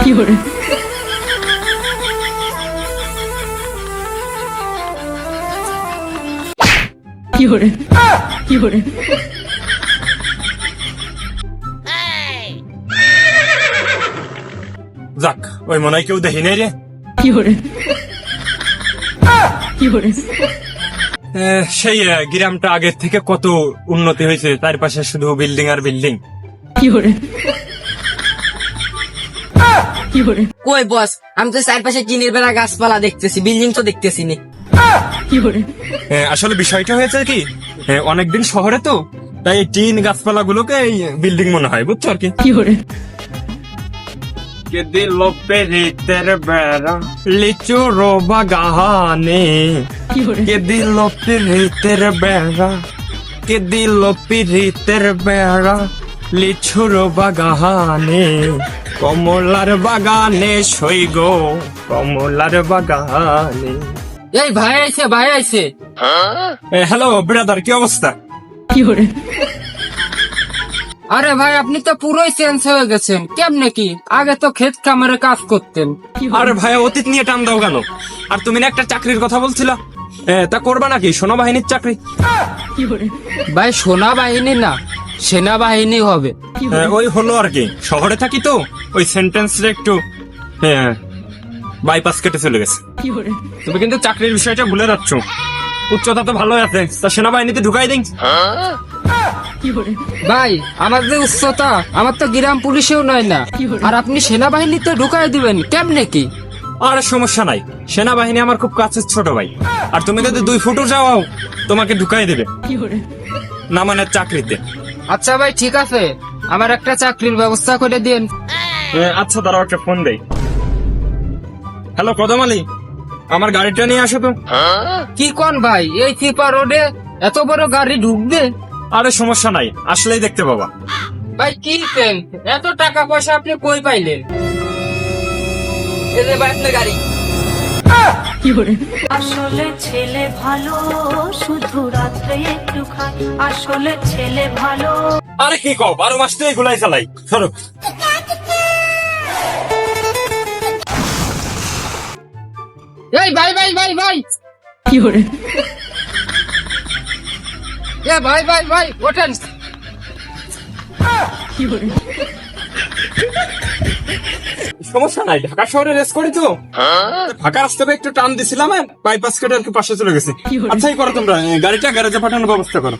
যাক, ওই মনে হয় কেউ দেখি নাই রে। সেই গ্রামটা আগের থেকে কত উন্নতি হয়েছে, চারপাশে শুধু বিল্ডিং আর বিল্ডিং। কই বস, আমি তো চারপাশে টিনের বেড়া গাছপালা দেখতেছি, বিল্ডিং তো দেখতেছি না। আসলে বিষয়টা হয়েছে কি, অনেকদিন শহরে তো, তাই এই টিন গাছপালা গুলোকে এই বিল্ডিং মনে হয়, বুঝছো আর কি। কে দিল পেরিতের বেড়া লিচুর বাগানে, কে দিল পিরিতের বেড়া, কে দিল পিরিতের বেড়া লিচুর বাগানে, কমলার বাগানে সই গো, কমলার বাগানে। এই ভাই আইছে, ভাই আইছে। হ্যালো ব্রাদার, কি অবস্থা? আরে ভাই, আপনি তো পুরোই চেঞ্জ হয়ে গেছেন। কেমনে কি? আগে তো ক্ষেত কামারে কাজ করতেন। আরে ভাই, অতীত নিয়ে টান দাও কেন? আর তুমি না একটা চাকরির কথা বলছিলা, তা করবা নাকি? সেনাবাহিনীর চাকরি। ভাই সেনাবাহিনী না, সেনাবাহিনী হবে। ওই হলো আর কি, শহরে থাকি তো ওই সেন্টেন্সটা একটু বাইপাস কেটে চলে গেছে। তুমি কিন্তু চাকরির বিষয়টা ভুলে যাচ্ছ। উচ্চতা তো ভালো আছে, তা সেনাবাহিনীতে ঢুকাই দিন। ভাই আমার যে উচ্চতা, আমার তো গ্রাম পুলিশেও নয় না, আর আপনি সেনাবাহিনীতে ঢুকাই দিবেন কেমনে কি? আর সমস্যা নাই, সেনাবাহিনী আমার খুব কাছের ছোট ভাই। আর তুমি যদি 2 ফুটও যাও, তোমাকে ঢুকাই দেবে না, মানে চাকরিতে। আচ্ছা ভাই ঠিক আছে, আমার একটা চাকরির ব্যবস্থা করে দিন। আচ্ছা দাঁড়াও, একটা ফোন দেই। হ্যালো কদম আলী, আমার গাড়িটা নিয়ে আসো তো। কি কোন ভাই, এই চিপা রোডে এত বড় গাড়ি ঢুকবে? আরে সমস্যা নাই, আসলেই দেখতে পাবা। ভাই কি দেন, এত টাকা পয়সা আপনি কই পাইলেন? এই যে ভাই আপনার গাড়ি। আসলে ছেলে ভালো, শুধু রাত্রে একটু খায়। আসলে ছেলে ভালো। আরে কি কও, 12 মাস তো এগুলাই চালাই। সরো। এই ভাই ভাই ভাই ভাই, এ ভাই ভাই ভাই ওঠেন। সমস্যা নাই, ঢাকা শহরে রেস করি তো, ফাঁকা রাস্তায় একটু টান দিছিলাম, বাইপাস কেটে আর কি পাশে চলে গেছি। আচ্ছা এই করো তোমরা, গাড়িটা গ্যারেজে পাঠানোর ব্যবস্থা করো।